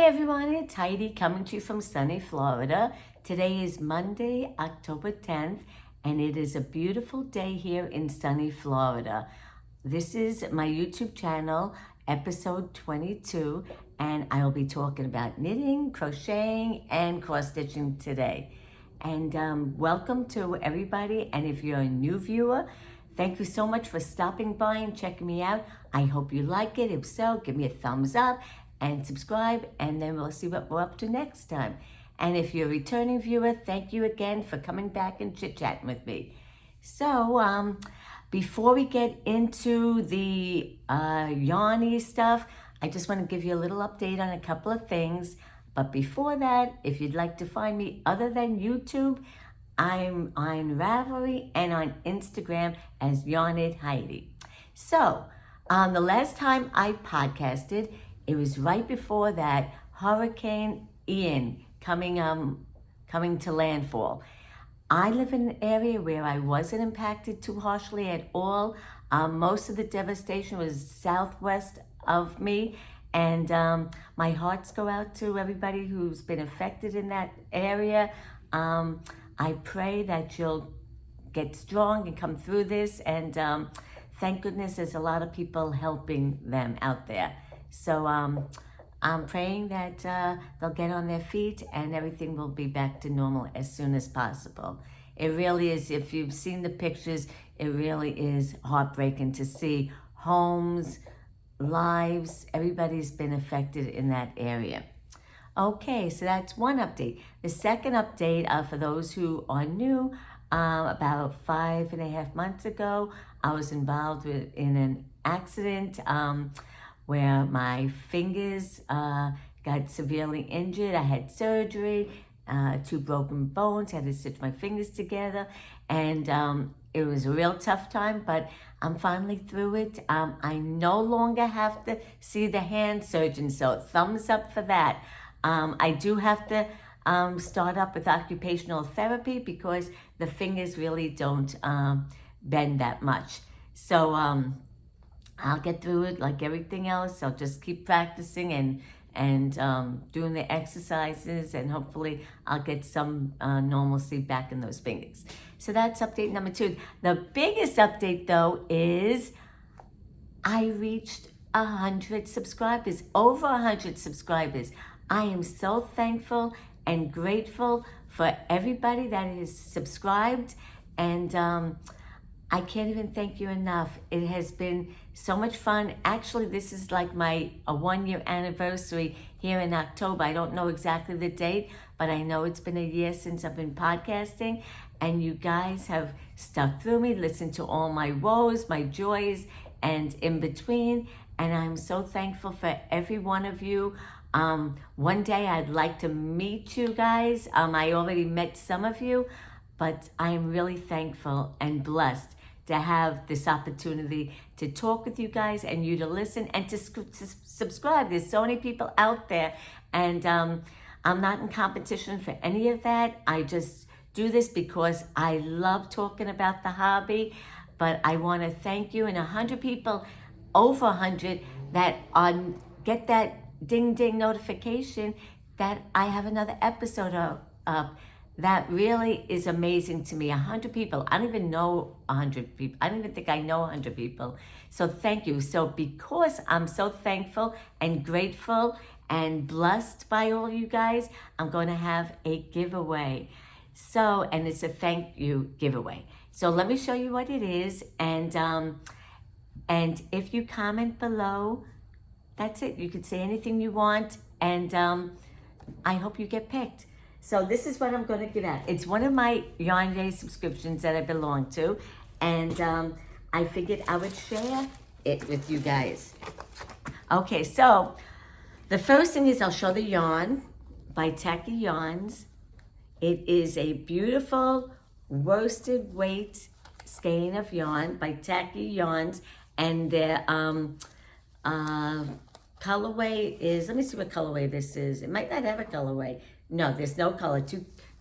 everyone, it's Heidi coming to you from sunny Florida. Today is Monday, October 10th, and it is a beautiful day here in sunny Florida. This is my YouTube channel, episode 22, and I will be talking about knitting, crocheting, and cross-stitching today. And welcome to everybody, and if you're a new viewer, thank you so much for stopping by and checking me out. I hope you like it. If so, give me a thumbs up and subscribe, and then we'll see what we're up to next time. And if you're a returning viewer, thank you again for coming back and chit-chatting with me. So, before we get into the Yarnery stuff, I just want to give you a little update on a couple of things. But before that, if you'd like to find me other than YouTube, I'm on Ravelry and on Instagram as Yarnered Heidi. So, the last time I podcasted, it was right before that Hurricane Ian coming to landfall. I live in an area where I wasn't impacted too harshly at all. Most of the devastation was southwest of me, and my hearts go out to everybody who's been affected in that area. I pray that you'll get strong and come through this, and thank goodness there's a lot of people helping them out there. So I'm praying that they'll get on their feet and everything will be back to normal as soon as possible. It really is, if you've seen the pictures, it really is heartbreaking to see homes, lives, everybody's been affected in that area. Okay, so that's one update. The second update, for those who are new, about 5.5 months ago, I was involved in an accident where my fingers got severely injured. I had surgery, 2 broken bones, had to stitch my fingers together, and it was a real tough time, but I'm finally through it. I no longer have to see the hand surgeon, so thumbs up for that. I do have to start up with occupational therapy because the fingers really don't bend that much. So I'll get through it like everything else. I'll just keep practicing and doing the exercises, and hopefully I'll get some normalcy back in those fingers. So that's update number 2. The biggest update though is I reached 100 subscribers, over 100 subscribers. I am so thankful and grateful for everybody that is subscribed, and I can't even thank you enough. It has been so much fun. Actually, this is like my 1-year anniversary here in October. I don't know exactly the date, but I know it's been a year since I've been podcasting, and you guys have stuck through me, listened to all my woes, my joys, and in between, and I'm so thankful for every one of you. One day I'd like to meet you guys. I already met some of you, but I'm really thankful and blessed to have this opportunity to talk with you guys and you to listen and to subscribe. There's so many people out there, and I'm not in competition for any of that. I just do this because I love talking about the hobby, but I want to thank you, and 100 people, over 100, that get that ding notification that I have another episode up. That really is amazing to me. 100 people. I don't even know 100 people. I don't even think I know 100 people. So thank you. So because I'm so thankful and grateful and blessed by all you guys, I'm going to have a giveaway. So, and it's a thank you giveaway. So let me show you what it is. And if you comment below, that's it. You can say anything you want, and I hope you get picked. So this is what I'm going to give out. It's one of my Yarnery subscriptions that I belong to, and I figured I would share it with you guys. Okay, so the first thing is I'll show the yarn by Tacky Yarns. It is a beautiful worsted weight skein of yarn by Tacky Yarns, and their colorway is, let me see what colorway this is. It might not have a colorway. No, there's no color,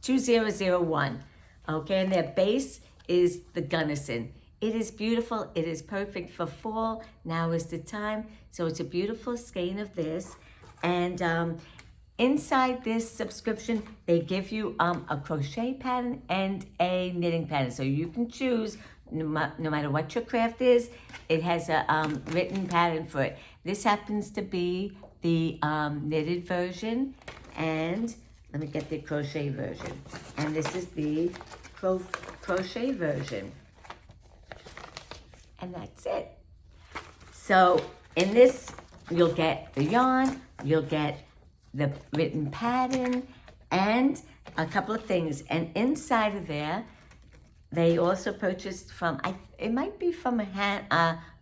2001. Okay, and their base is the Gunnison. It is beautiful. It is perfect for fall. Now is the time. So it's a beautiful skein of this. And inside this subscription, they give you a crochet pattern and a knitting pattern. So you can choose, no matter what your craft is, it has a written pattern for it. This happens to be the knitted version, and let me get the crochet version. And this is the crochet version. And that's it. So in this, you'll get the yarn, you'll get the written pattern, and a couple of things. And inside of there, they also purchased from, it might be from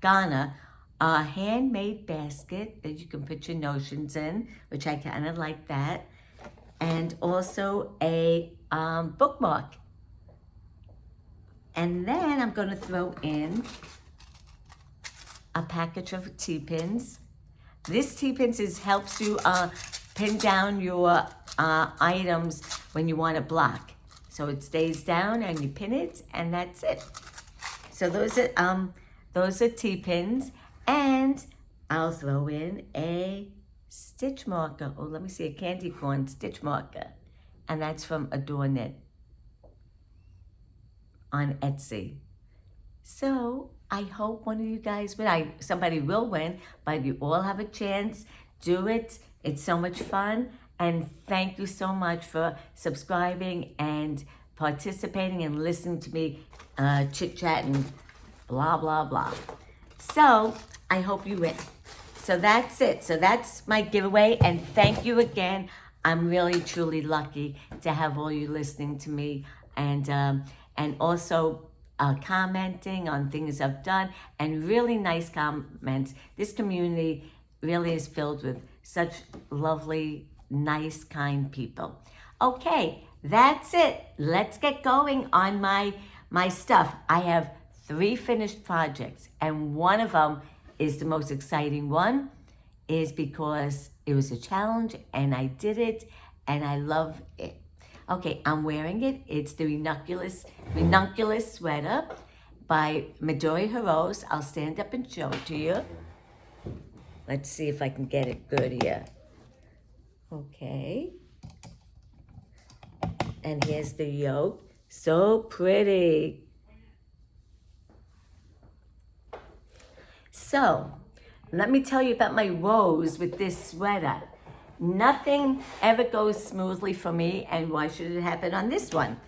Ghana, a handmade basket that you can put your notions in, which I kind of like that. And also a bookmark. And then I'm going to throw in a package of T-pins. This T-pins helps you pin down your items when you want to block. So it stays down and you pin it, and that's it. So those are T-pins, and I'll throw in a stitch marker. Oh, let me see, a candy corn stitch marker, and that's from Adore Knit on Etsy. So I hope one of you guys win. Somebody will win, but you all have a chance. Do it. It's so much fun. And thank you so much for subscribing and participating and listening to me chit-chat and blah, blah, blah. So I hope you win. So that's it. So that's my giveaway. And thank you again. I'm really, truly lucky to have all you listening to me, and also commenting on things I've done, and really nice comments. This community really is filled with such lovely, nice, kind people. Okay, that's it. Let's get going on my stuff. I have 3 finished projects, and one of them is the most exciting one, is because it was a challenge and I did it and I love it. Okay, I'm wearing it. It's the Binocular sweater by Midori Hirose. I'll stand up and show it to you. Let's see if I can get it good here. Okay. And here's the yoke. So pretty. So, let me tell you about my woes with this sweater. Nothing ever goes smoothly for me, and why should it happen on this one?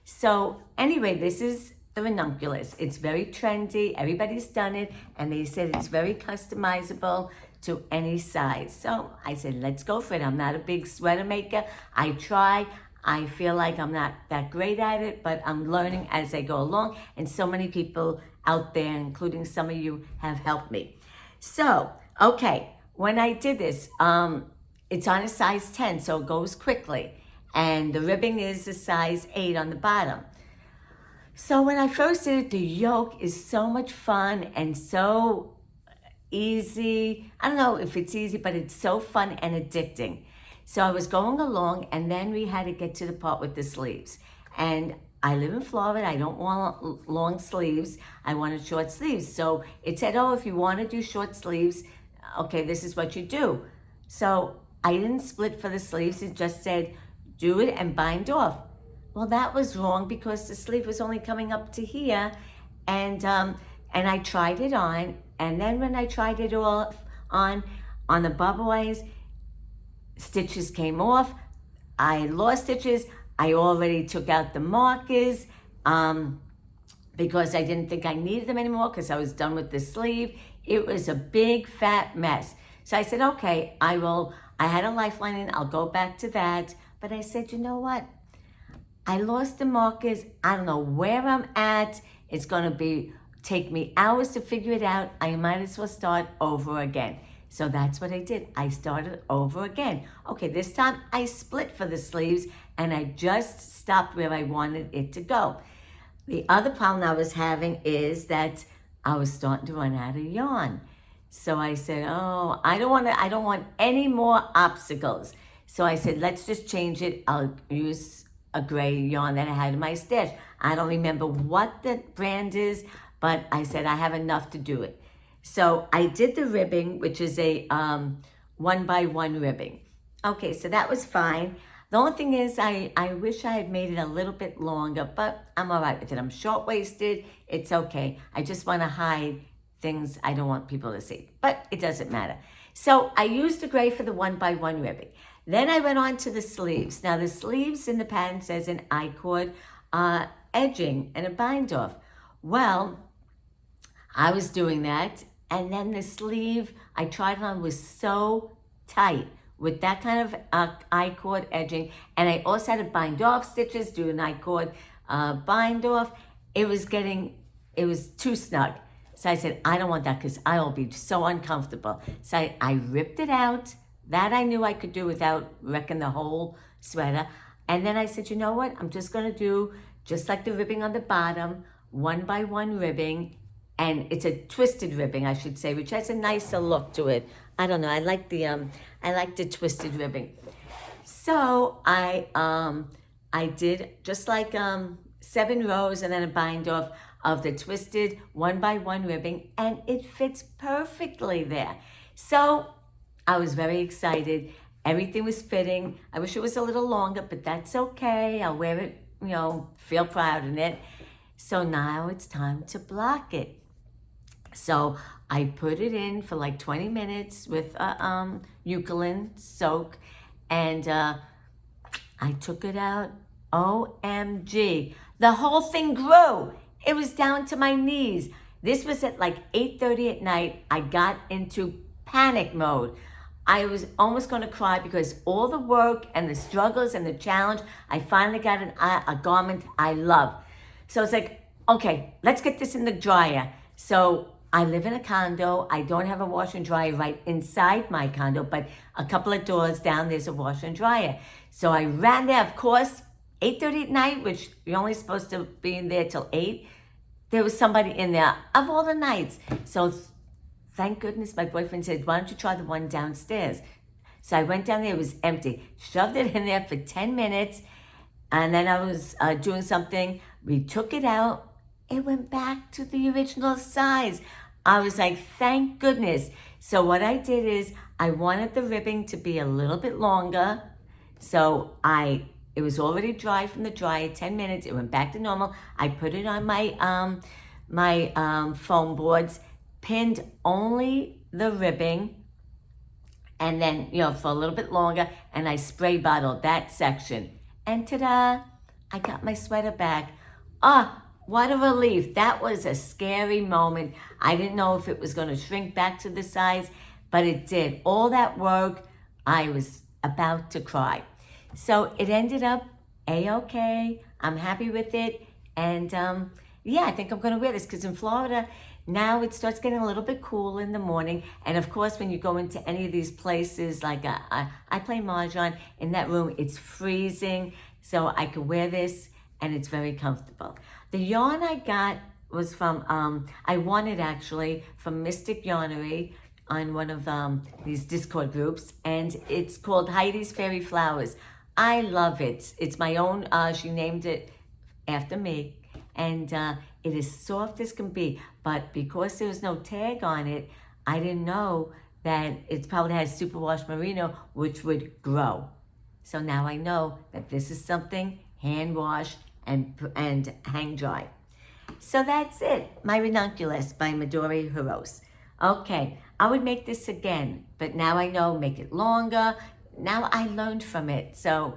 So anyway, this is the ranunculus. It's very trendy. Everybody's done it, and they said it's very customizable to any size. So I said, let's go for it. I'm not a big sweater maker. I try. I feel like I'm not that great at it, but I'm learning as I go along. And so many people out there, including some of you, have helped me. So, okay, when I did this, it's on a size 10, so it goes quickly. And the ribbing is a size 8 on the bottom. So when I first did it, the yoke is so much fun and so easy. I don't know if it's easy, but it's so fun and addicting. So I was going along, and then we had to get to the part with the sleeves. And I live in Florida. I don't want long sleeves. I wanted short sleeves. So it said, oh, if you want to do short sleeves, okay, this is what you do. So I didn't split for the sleeves. It just said, do it and bind off. Well, that was wrong because the sleeve was only coming up to here. And I tried it on. And then when I tried it all on the bubble eyes, stitches came off. I lost stitches. I already took out the markers because I didn't think I needed them anymore because I was done with the sleeve. It was a big fat mess. So I said, okay, I had a lifeline and I'll go back to that. But I said, you know what? I lost the markers. I don't know where I'm at. It's going to take me hours to figure it out. I might as well start over again. So that's what I did. I started over again. Okay, this time I split for the sleeves and I just stopped where I wanted it to go. The other problem I was having is that I was starting to run out of yarn. So I said, oh, I don't want any more obstacles. So I said, let's just change it. I'll use a gray yarn that I had in my stash. I don't remember what the brand is, but I said I have enough to do it. So I did the ribbing, which is a 1x1 ribbing. Okay, so that was fine. The only thing is I wish I had made it a little bit longer, but I'm all right with it. I'm short-waisted. It's okay. I just want to hide things I don't want people to see, but it doesn't matter. So I used the gray for the 1x1 ribbing. Then I went on to the sleeves. Now the sleeves in the pattern says an I-cord edging and a bind off. Well, I was doing that, and then the sleeve I tried on was so tight with that kind of I-cord edging, and I also had to bind off stitches, do an I-cord bind off. It was too snug. So I said, I don't want that because I will be so uncomfortable. So I ripped it out. That I knew I could do without wrecking the whole sweater. And then I said, you know what? I'm just going to do, just like the ribbing on the bottom, 1x1 ribbing. And it's a twisted ribbing, I should say, which has a nicer look to it. I don't know. I like the twisted ribbing. So I did just like 7 rows and then a bind off of the twisted 1x1 ribbing, and it fits perfectly there. So I was very excited. Everything was fitting. I wish it was a little longer, but that's okay. I'll wear it, feel proud in it. So now it's time to block it. So I put it in for like 20 minutes with Succulent soak, and I took it out. OMG. The whole thing grew. It was down to my knees. This was at like 8:30 at night. I got into panic mode. I was almost going to cry because all the work and the struggles and the challenge, I finally got a garment I love. So it's like, okay, let's get this in the dryer. So I live in a condo. I don't have a washer and dryer right inside my condo, but a couple of doors down, there's a washer and dryer. So I ran there, of course, 8:30 at night, which you're only supposed to be in there till 8. There was somebody in there of all the nights. So thank goodness my boyfriend said, why don't you try the one downstairs? So I went down there, it was empty. Shoved it in there for 10 minutes. And then I was doing something. We took it out. It went back to the original size. I was like, thank goodness. So what I did is I wanted the ribbing to be a little bit longer. So it was already dry from the dryer, 10 minutes. It went back to normal. I put it on my foam boards, pinned only the ribbing, and then, for a little bit longer, and I spray bottled that section. And ta-da, I got my sweater back. What a relief. That was a scary moment. I didn't know if it was going to shrink back to the size, but it did. All that work, I was about to cry. So it ended up A-okay. I'm happy with it. And I think I'm going to wear this because in Florida, now it starts getting a little bit cool in the morning. And of course, when you go into any of these places, like I play Mahjong, in that room, it's freezing. So I could wear this and it's very comfortable. The yarn I got was from, I won it actually from Mystic Yarnery on one of these Discord groups. And it's called Heidi's Fairy Flowers. I love it. It's my own, she named it after me. And it is soft as can be. But because there was no tag on it, I didn't know that it probably has superwash merino, which would grow. So now I know that this is something hand washed and hang dry. So that's it. My Ranunculus by Midori Hirose. Okay, I would make this again, but now I know, make it longer. Now I learned from it. So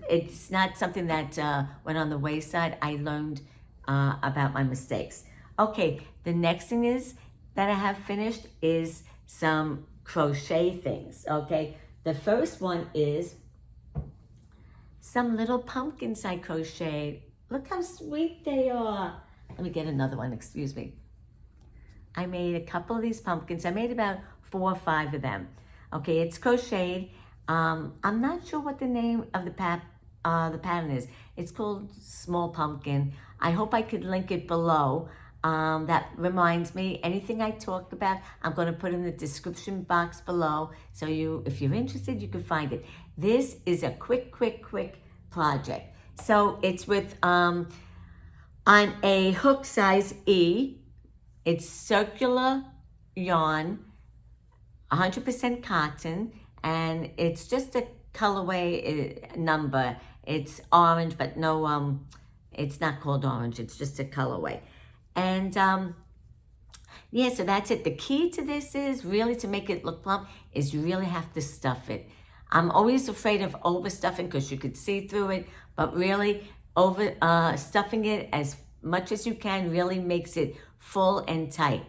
it's not something that went on the wayside. I learned about my mistakes. Okay, the next thing is that I have finished is some crochet things. Okay, the first one is some little pumpkins I crocheted. Look how sweet they are. Let me get another one, excuse me. I made a couple of these pumpkins. I made about 4 or 5 of them. Okay, it's crocheted. I'm not sure what the name of the pattern is. It's called Small Pumpkin. I hope I could link it below. That reminds me, anything I talked about, I'm going to put in the description box below. So if you're interested, you can find it. This is a quick project. So it's with, on a hook size E, it's circular yarn, 100% cotton, and it's just a colorway number. It's orange, but no, it's not called orange. It's just a colorway. And yeah, so that's it. The key to this is really to make it look plump is you really have to stuff it. I'm always afraid of overstuffing because you could see through it, but really stuffing it as much as you can really makes it full and tight.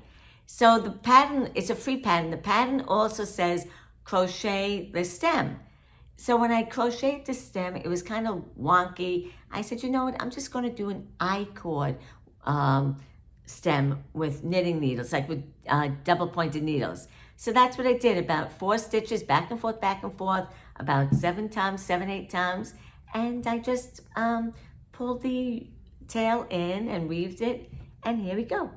So the pattern, it's a free pattern. The pattern also says crochet the stem. So when I crocheted the stem, it was kind of wonky. I said, you know what, I'm just going to do an I-cord stem with knitting needles, like with double pointed needles. So that's what I did, about 4 stitches, back and forth, about 7 times, 7, 8 times. And I just pulled the tail in and weaved it, and here we go,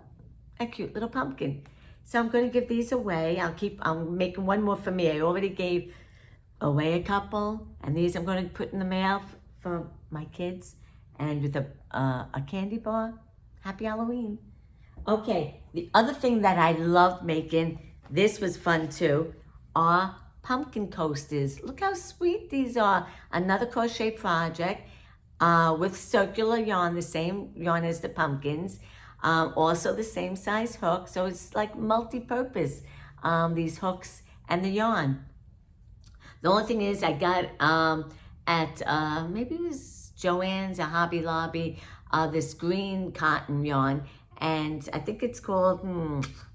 a cute little pumpkin. So I'm going to give these away. I'm making one more for me. I already gave away a couple, and these I'm going to put in the mail for my kids, and with a candy bar. Happy Halloween. Okay, the other thing that I loved making, this was fun too, are pumpkin coasters. Look how sweet these are. Another crochet project with circular yarn, the same yarn as the pumpkins. Also the same size hook, so it's like multi-purpose, these hooks and the yarn. The only thing is I got at maybe it was Joann's or Hobby Lobby, this green cotton yarn, and I think it's called,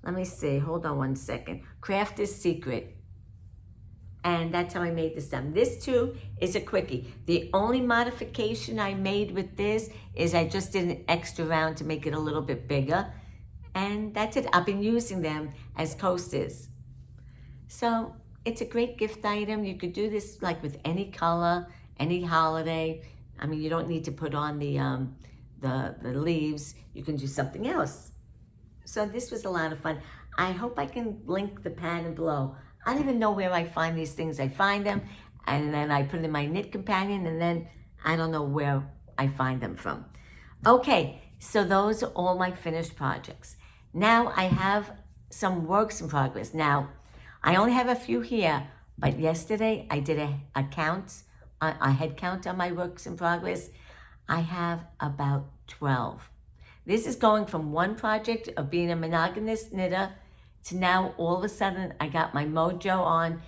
let me see, hold on one second, Crafter's Secret. And that's how I made this stem. This too is a quickie. The only modification I made with this is I just did an extra round to make it a little bit bigger. And that's it. I've been using them as coasters. So it's a great gift item. You could do this like with any color, any holiday. I mean, you don't need to put on the leaves. You can do something else. So this was a lot of fun. I hope I can link the pattern below. I don't even know where I find these things. I find them, and then I put it in my knit companion, and then I don't know where I find them from. Okay, so those are all my finished projects. Now I have some works in progress. Now, I only have a few here, but yesterday I did a count, a head count on my works in progress. I have about 12. This is going from one project of being a monogamous knitter to now all of a sudden I got my mojo on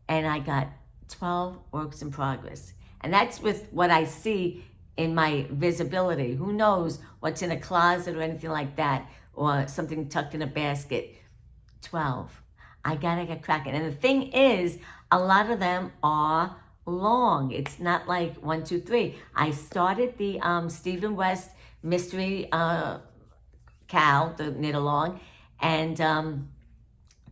and I got 12 works in progress. And that's with what I see in my visibility. Who knows what's in a closet or anything like that, or something tucked in a basket. 12. I gotta get cracking. And the thing is, a lot of them are long. It's not like 1, 2, 3. I started the Stephen West Mystery Cowl, the knit along, and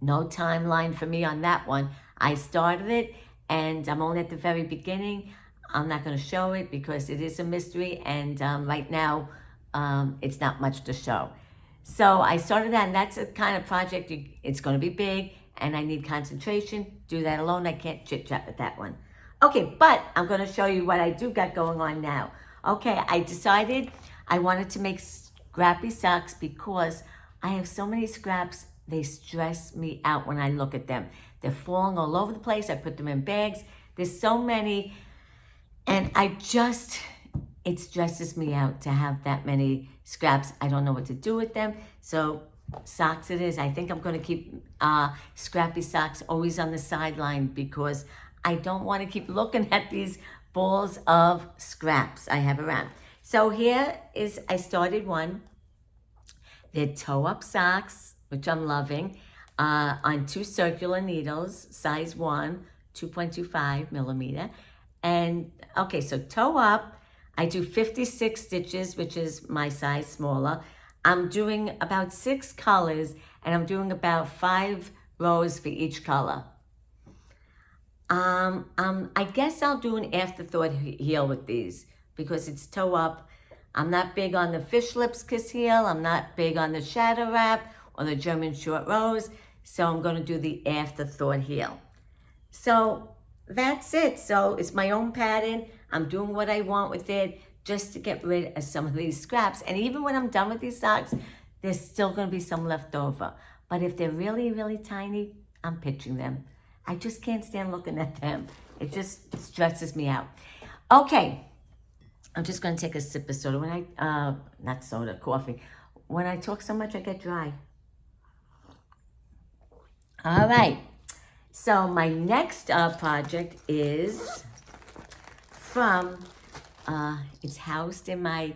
no timeline for me on that one. I started it, and I'm only at the very beginning. I'm not going to show it because it is a mystery, and right now, it's not much to show. So I started that, and that's a kind of project, it's going to be big, and I need concentration. Do that alone. I can't chit-chat with that one. Okay, but I'm going to show you what I do got going on now. Okay, I decided I wanted to make Scrappy Socks because I have so many scraps. They stress me out when I look at them. They're falling all over the place. I put them in bags. There's so many. And it stresses me out to have that many scraps. I don't know what to do with them. So socks it is. I think I'm going to keep Scrappy Socks always on the sideline because I don't want to keep looking at these balls of scraps I have around. So here is, I started one. They're toe-up socks, which I'm loving, on 2 circular needles, size 1, 2.25 millimeter. And okay, so toe up, I do 56 stitches, which is my size smaller. I'm doing about 6 colors, and I'm doing about 5 rows for each color. I guess I'll do an afterthought heel with these because it's toe up. I'm not big on the fish lips kiss heel. I'm not big on the shadow wrap or the German short rows. So I'm going to do the afterthought heel. So that's it. So it's my own pattern. I'm doing what I want with it just to get rid of some of these scraps. And even when I'm done with these socks, there's still going to be some left over. But if they're really, really tiny, I'm pitching them. I just can't stand looking at them. It just stresses me out. Okay, I'm just going to take a sip of soda. When I, not soda, coffee. When I talk so much, I get dry. All right. So my next project is from, it's housed in my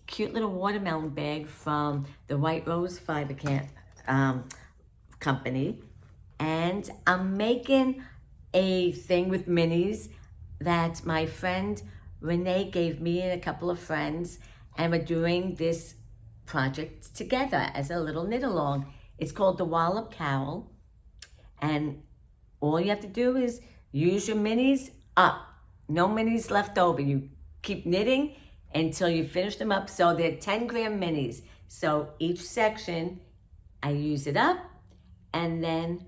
cute little watermelon bag from the White Rose Fiber Company. And I'm making a thing with minis that my friend Renee gave me and a couple of friends. And we're doing this project together as a little knit along. It's called the Wall of Cowl. And all you have to do is use your minis up. No minis left over. You keep knitting until you finish them up. So they're 10 gram minis. So each section, I use it up and then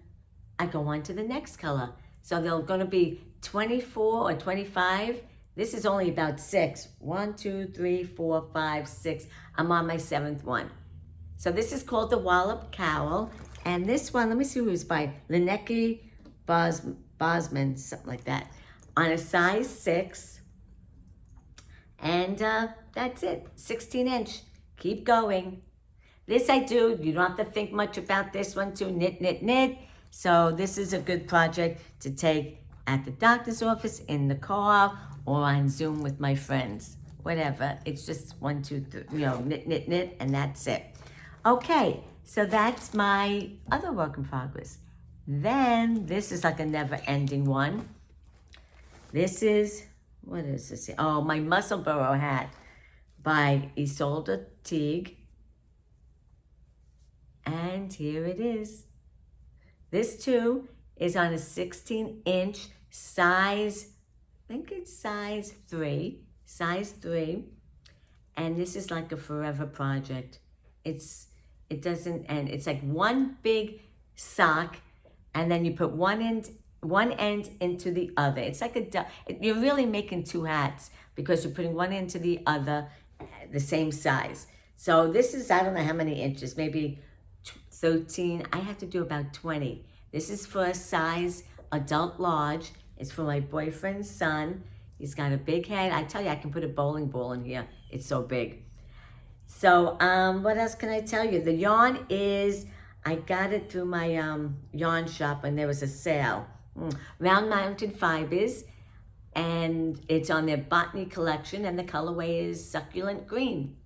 I go on to the next color. So they're going to be 24 or 25. This is only about 6. 1, 2, 3, 4, 5, 6. I'm on my 7th one. So this is called the Wall of Cowl. And this one, let me see who it's by. Linneke Bosman, something like that. On a size 6. And that's it, 16 inch. Keep going. This I do, you don't have to think much about this one too. Knit, knit, knit. So this is a good project to take at the doctor's office, in the car, or on Zoom with my friends. Whatever, it's just 1, 2, 3, knit, knit, knit, and that's it. Okay, so that's my other work in progress. Then, this is like a never-ending one. This is, what is this? Oh, my Musselboro hat by Isolde Teague. And here it is. This too is on a 16 inch size, I think it's size 3. And this is like a forever project. It doesn't end. It's like one big sock, and then you put one end into the other. It's like you're really making 2 hats because you're putting one into the other, the same size. So this is, I don't know how many inches, maybe 13. I have to do about 20. This is for a size adult large. It's for my boyfriend's son. He's got a big head. I tell you, I can put a bowling ball in here. It's so big. So what else can I tell you? The yarn is, I got it through my yarn shop and there was a sale. Round Mountain Fibers, and it's on their Botany collection, and the colorway is Succulent Green.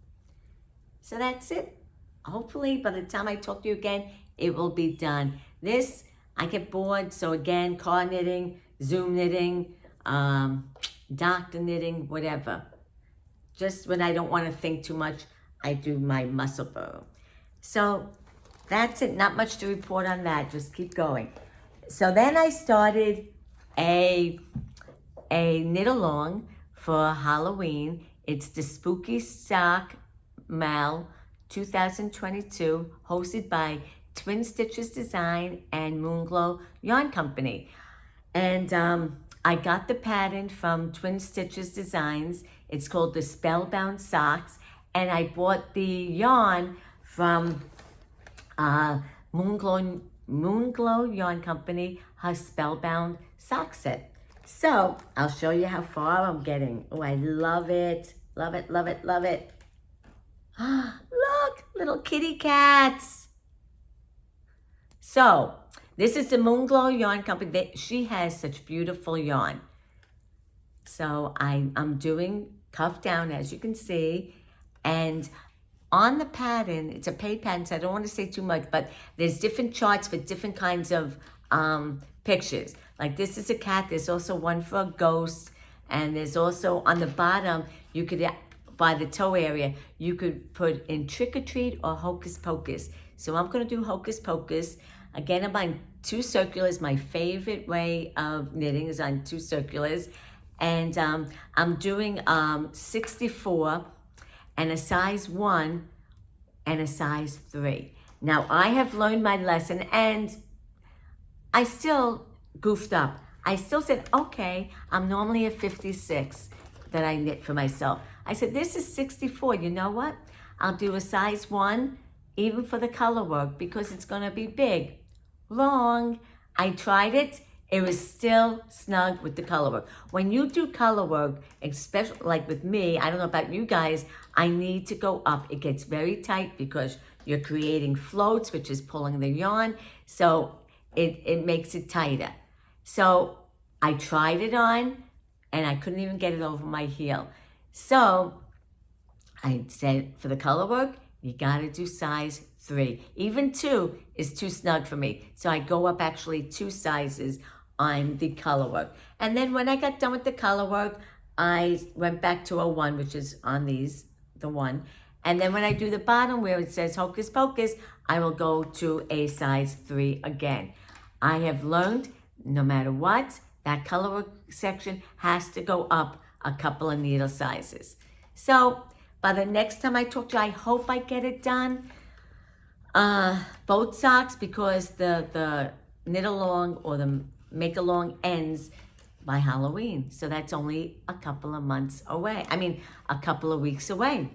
So that's it. Hopefully by the time I talk to you again, it will be done. This, I get bored, so again, car knitting, Zoom knitting, doctor knitting, whatever. Just when I don't want to think too much, I do my Musselboro. So that's it. Not much to report on that. Just keep going. So then I started a knit along for Halloween. It's the Spooky Sock Mal 2022, hosted by Twin Stitches Design and Moonglow Yarn Company. And I got the pattern from Twin Stitches Designs. It's called the Spellbound Socks. And I bought the yarn from Moonglow Yarn Company, her Spellbound sock set. So I'll show you how far I'm getting. Oh, I love it. Love it, love it, love it. Look, little kitty cats. So this is the Moonglow Yarn Company. She has such beautiful yarn. So I'm doing cuff down, as you can see. And on the pattern, it's a paid pattern, so I don't want to say too much, but there's different charts for different kinds of pictures. Like this is a cat. There's also one for a ghost. And there's also on the bottom, you could, by the toe area, you could put in Trick or Treat or Hocus Pocus. So I'm going to do Hocus Pocus. Again, I'm on 2 circulars. My favorite way of knitting is on 2 circulars. And I'm doing 64 and a size 1 and a size 3. Now, I have learned my lesson, and I still goofed up. I still said, okay, I'm normally a 56 that I knit for myself. I said, this is 64. You know what? I'll do a size 1, even for the color work, because it's going to be big. Wrong. I tried it. it was still snug with the color work. When you do color work, especially like with me, I don't know about you guys, I need to go up. It gets very tight because you're creating floats, which is pulling the yarn. So it makes it tighter. So I tried it on and I couldn't even get it over my heel. So I said, for the color work, you gotta do size 3. Even 2 is too snug for me. So I go up actually 2 sizes on the color work. And then when I got done with the color work, I went back to a 1, which is on these, the 1. And then when I do the bottom where it says Hocus Pocus, I will go to a size 3 again. I have learned no matter what, that color work section has to go up a couple of needle sizes. So by the next time I talk to you, I hope I get it done. Both socks, because the knit along or the make along ends by Halloween. So that's only a couple of months away. I mean, a couple of weeks away.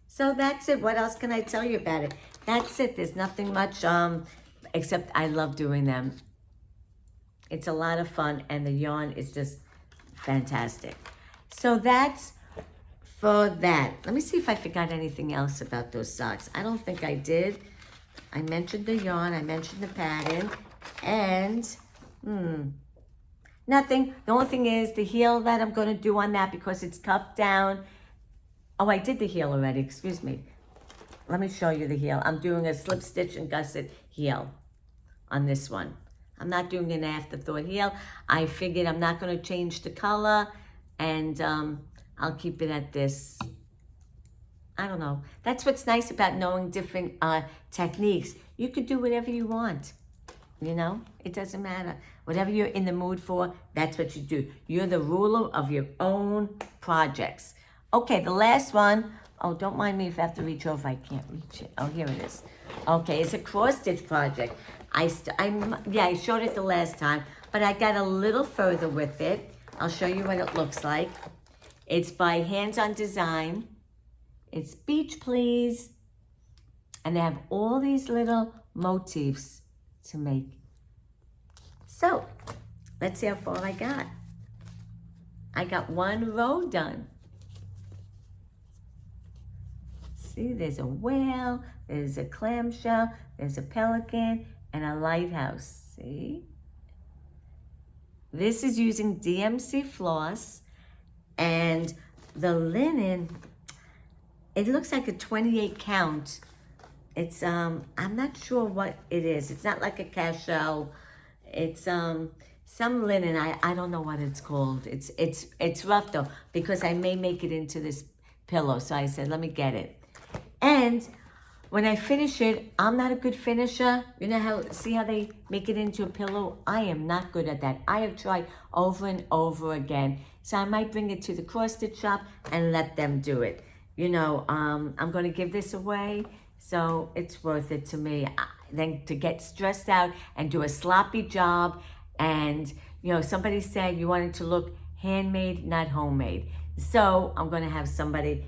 So that's it. What else can I tell you about it? That's it. There's nothing much, except I love doing them. It's a lot of fun and the yarn is just fantastic. So that's for that. Let me see if I forgot anything else about those socks. I don't think I did. I mentioned the yarn, I mentioned the pattern, and nothing. The only thing is the heel that I'm going to do on that because it's cuffed down. Oh, I did the heel already, excuse me. Let me show you the heel. I'm doing a slip stitch and gusset heel on this one. I'm not doing an afterthought heel. I figured I'm not going to change the color, and I'll keep it at this. I don't know. That's what's nice about knowing different techniques. You could do whatever you want. You know, it doesn't matter. Whatever you're in the mood for, that's what you do. You're the ruler of your own projects. Okay, the last one. Oh, don't mind me if I have to reach over. I can't reach it. Oh, here it is. Okay, it's a cross-stitch project. I showed it the last time, but I got a little further with it. I'll show you what it looks like. It's by Hands On Design. It's Beach Please. And they have all these little motifs to make. So, let's see how far I got. I got 1 row done. See, there's a whale, there's a clamshell, there's a pelican, and a lighthouse. See? This is using DMC floss, and the linen, it looks like a 28 count. It's, I'm not sure what it is. It's not like a cashel. It's some linen. I don't know what it's called. It's rough though, because I may make it into this pillow. So I said, let me get it. And when I finish it, I'm not a good finisher. You know see how they make it into a pillow? I am not good at that. I have tried over and over again. So I might bring it to the cross-stitch shop and let them do it. You know, I'm going to give this away, so it's worth it to me. Then to get stressed out and do a sloppy job. And, you know, somebody said you wanted to look handmade, not homemade. So I'm going to have somebody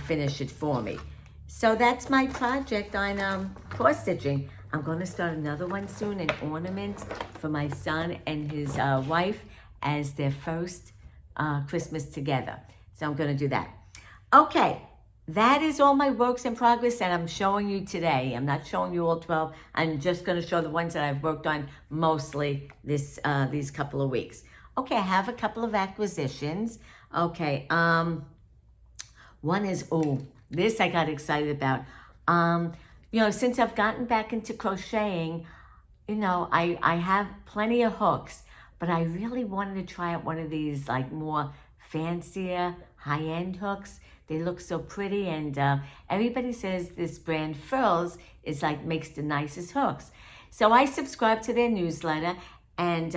finish it for me. So that's my project on cross-stitching. I'm going to start another one soon, an ornament for my son and his wife as their first Christmas together. So I'm going to do that. Okay, that is all my works in progress that I'm showing you today. I'm not showing you all 12. I'm just going to show the ones that I've worked on mostly these couple of weeks. Okay, I have a couple of acquisitions. Okay, one is, this I got excited about. You know, since I've gotten back into crocheting, you know, I have plenty of hooks, but I really wanted to try out one of these like more fancier high-end hooks. They look so pretty, and everybody says this brand Furls is like makes the nicest hooks. So I subscribed to their newsletter, and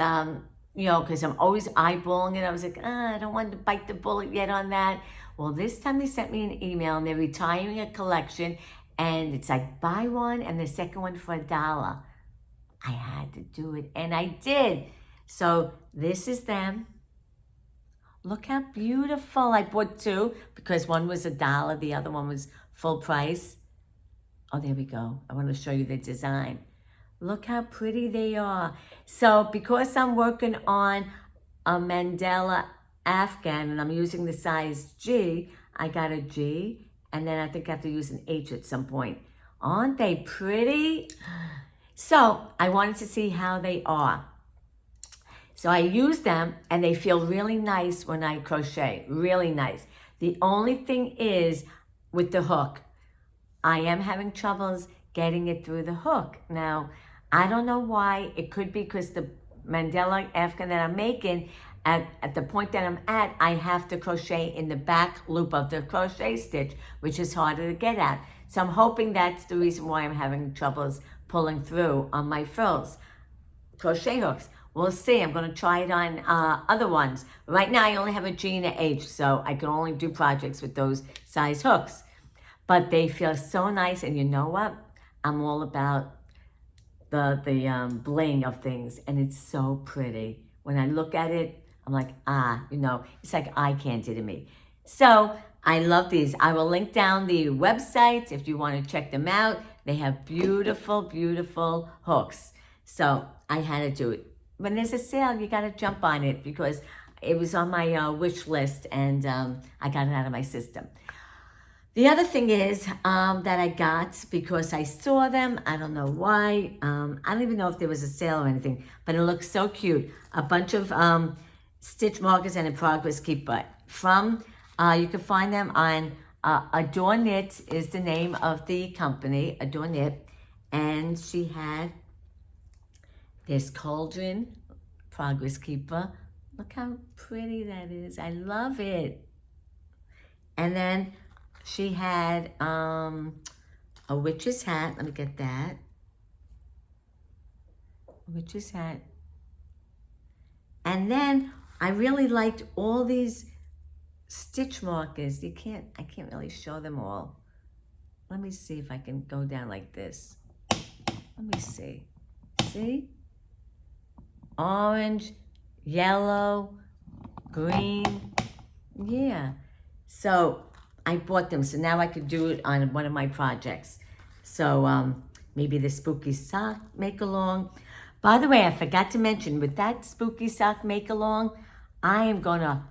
you know, because I'm always eyeballing it. I was like, I don't want to bite the bullet yet on that. Well, this time they sent me an email, and they're retiring a collection, and it's like buy one and the second one for $1. I had to do it, and I did. So this is them. Look how beautiful. I bought 2 because one was $1, the other one was full price. Oh, there we go. I want to show you the design. Look how pretty they are. So because I'm working on a Mandela Afghan and I'm using the size G, I got a G, and then I think I have to use an H at some point. Aren't they pretty? So I wanted to see how they are. So I use them and they feel really nice when I crochet, really nice. The only thing is with the hook, I am having troubles getting it through the hook. Now, I don't know why. It could be because the Mandela Afghan that I'm making, at the point that I'm at, I have to crochet in the back loop of the crochet stitch, which is harder to get at. So I'm hoping that's the reason why I'm having troubles pulling through on my frills. Crochet hooks. We'll see. I'm going to try it on other ones. Right now, I only have a G and a H, so I can only do projects with those size hooks. But they feel so nice, and you know what? I'm all about the bling of things, and it's so pretty. When I look at it, I'm like, it's like eye candy to me. So I love these. I will link down the websites if you want to check them out. They have beautiful, beautiful hooks. So I had to do it. When there's a sale, you got to jump on it because it was on my wish list, and I got it out of my system. The other thing is that I got because I saw them. I don't know why. I don't even know if there was a sale or anything, but it looks so cute. A bunch of stitch markers and a progress keeper. You can find them on Adore Knit is the name of the company, Adore Knit. And she had this cauldron progress keeper. Look how pretty that is. I love it. And then she had a witch's hat. Let me get that. Witch's hat. And then I really liked all these stitch markers. I can't really show them all. Let me see if I can go down like this. Let me see. See? Orange, yellow, green. Yeah. So I bought them, so now I could do it on one of my projects. So maybe the spooky sock make-along. By the way, I forgot to mention, with that spooky sock make-along, I am going to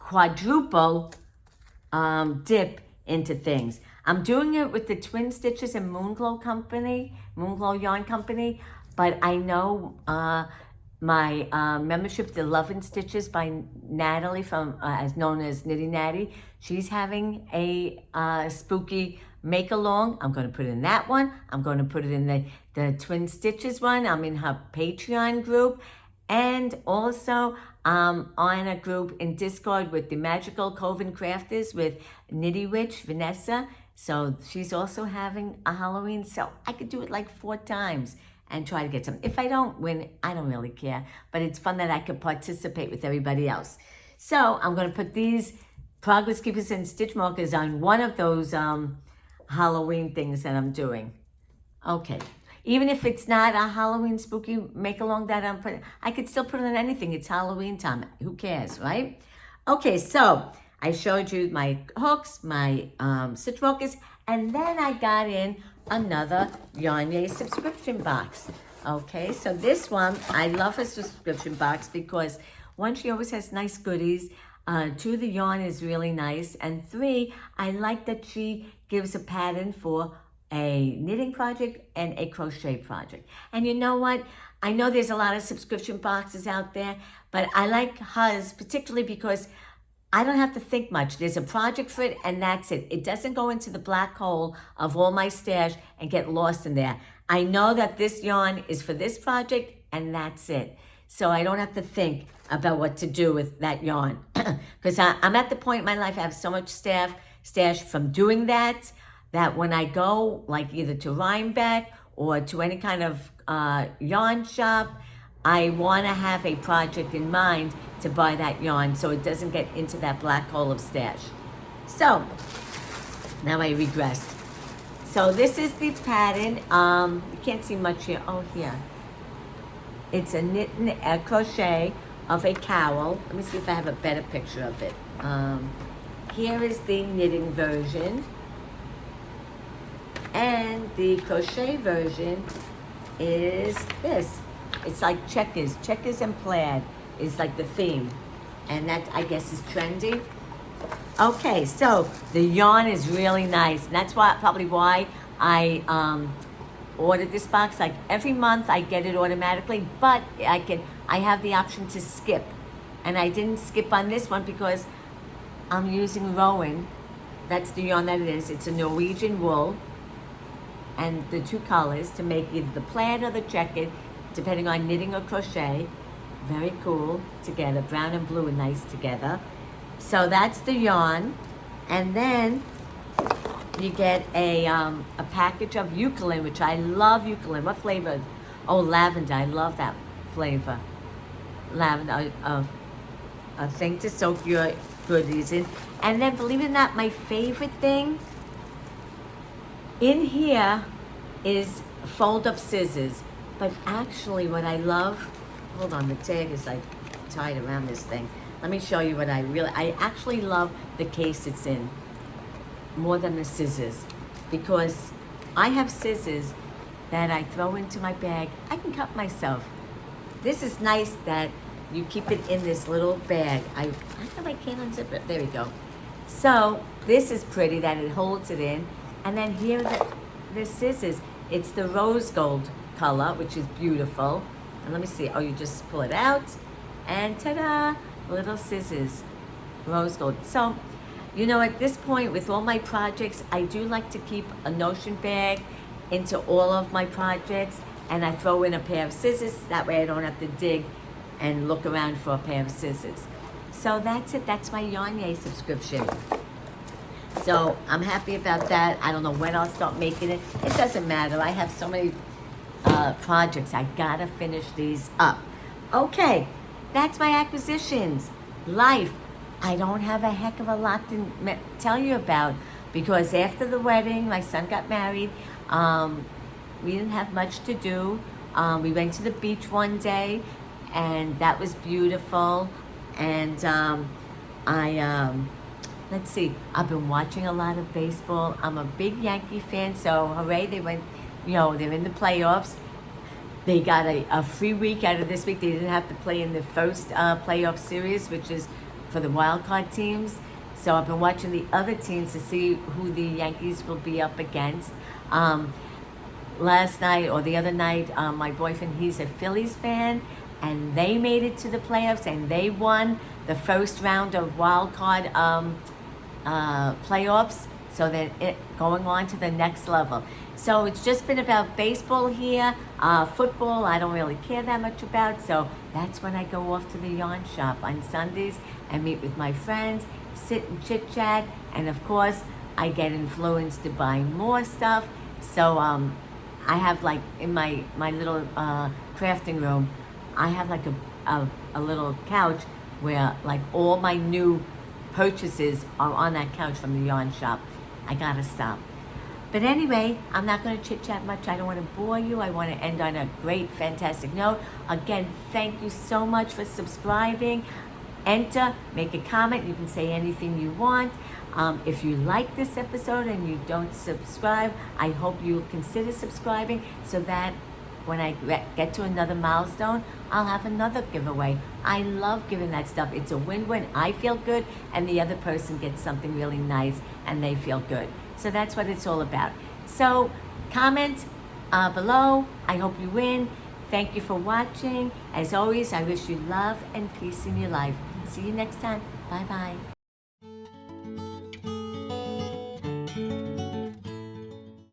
quadruple dip into things. I'm doing it with the Twin Stitches and Moonglow Yarn Company, but I know my membership, the Love and Stitches by Natalie, as known as Nitty Natty, she's having a spooky make-along. I'm going to put it in that one. I'm going to put it in the Twin Stitches one. I'm in her Patreon group. And also on a group in Discord with the Magical Coven Crafters with Nitty Witch, Vanessa. So she's also having a Halloween. So I could do it like 4 times and try to get some. If I don't win, I don't really care. But it's fun that I could participate with everybody else. So I'm going to put these progress keepers and stitch markers on one of those Halloween things that I'm doing. Okay. Even if it's not a Halloween spooky make-along that I'm putting, I could still put it on anything. It's Halloween time. Who cares, right? Okay, so I showed you my hooks, my stitch markers, and then I got in another Yarnery subscription box. Okay, so this one, I love her subscription box because 1, she always has nice goodies. 2, the yarn is really nice. And 3, I like that she gives a pattern for a knitting project and a crochet project. And you know what? I know there's a lot of subscription boxes out there, but I like hers particularly because I don't have to think much. There's a project for it and that's it. It doesn't go into the black hole of all my stash and get lost in there. I know that this yarn is for this project and that's it. So I don't have to think about what to do with that yarn. Because I'm at the point in my life, I have so much stash from doing that when I go like either to Rhinebeck or to any kind of yarn shop, I want to have a project in mind to buy that yarn so it doesn't get into that black hole of stash. So now I regressed. So this is the pattern. You can't see much here. Oh, here. It's a crochet of a cowl. Let me see if I have a better picture of it. Here is the knitting version. And the crochet version is this. It's like checkers and plaid is like the theme. And that, I guess, is trendy. Okay, so the yarn is really nice. And that's probably why I ordered this box. Like every month I get it automatically, but I have the option to skip. And I didn't skip on this one because I'm using Rowan. That's the yarn that it is. It's a Norwegian wool. And the two colors to make either the plaid or the checkered, depending on knitting or crochet. Very cool together. Brown and blue are nice together. So that's the yarn. And then you get a package of Succulent, which I love Succulent. What flavor? Oh, lavender. I love that flavor. Lavender. A thing to soak your goodies in. And then, believe it or not, my favorite thing in here is fold-up scissors. But actually, what I love, hold on, the tag is like tied around this thing. Let me show you what I actually love the case it's in more than the scissors, because I have scissors that I throw into my bag. I can cut myself. This is nice that you keep it in this little bag. I know I can't unzip it. There we go. So this is pretty that it holds it in. And then here are the scissors. It's the rose gold color, which is beautiful. And let me see. Oh, you just pull it out. And ta-da! Little scissors. Rose gold. So, you know, at this point, with all my projects, I do like to keep a Notion bag into all of my projects. And I throw in a pair of scissors. That way I don't have to dig and look around for a pair of scissors. So that's it. That's my Yarnery subscription. So I'm happy about that. I don't know when I'll start making it. It doesn't matter. I have so many projects. I gotta finish these up. Okay, that's my acquisitions. Life. I don't have a heck of a lot to tell you about because after the wedding, my son got married. We didn't have much to do. We went to the beach one day, and that was beautiful. And let's see, I've been watching a lot of baseball. I'm a big Yankee fan, so hooray, they went, you know, they're in the playoffs. They got a free week out of this week. They didn't have to play in the first playoff series, which is for the wild card teams. So I've been watching the other teams to see who the Yankees will be up against. Last night or the other night, my boyfriend, he's a Phillies fan, and they made it to the playoffs, and they won the first round of wild card playoffs, so that going on to the next level. So it's just been about baseball here. Football, I don't really care that much about, so that's when I go off to the yarn shop on Sundays and meet with my friends, sit and chit-chat, and of course, I get influenced to buy more stuff. So I have, like, in my little crafting room, I have like a little couch where like all my new purchases are on that couch from the yarn shop. I gotta stop. But anyway, I'm not going to chit-chat much. I don't want to bore you. I want to end on a great, fantastic note. Again, thank you so much for subscribing. Enter, make a comment. You can say anything you want. If you like this episode and you don't subscribe, I hope you'll consider subscribing so that when I get to another milestone, I'll have another giveaway. I love giving that stuff. It's a win-win. I feel good, and the other person gets something really nice, and they feel good. So that's what it's all about. So comment below. I hope you win. Thank you for watching. As always, I wish you love and peace in your life. See you next time. Bye-bye.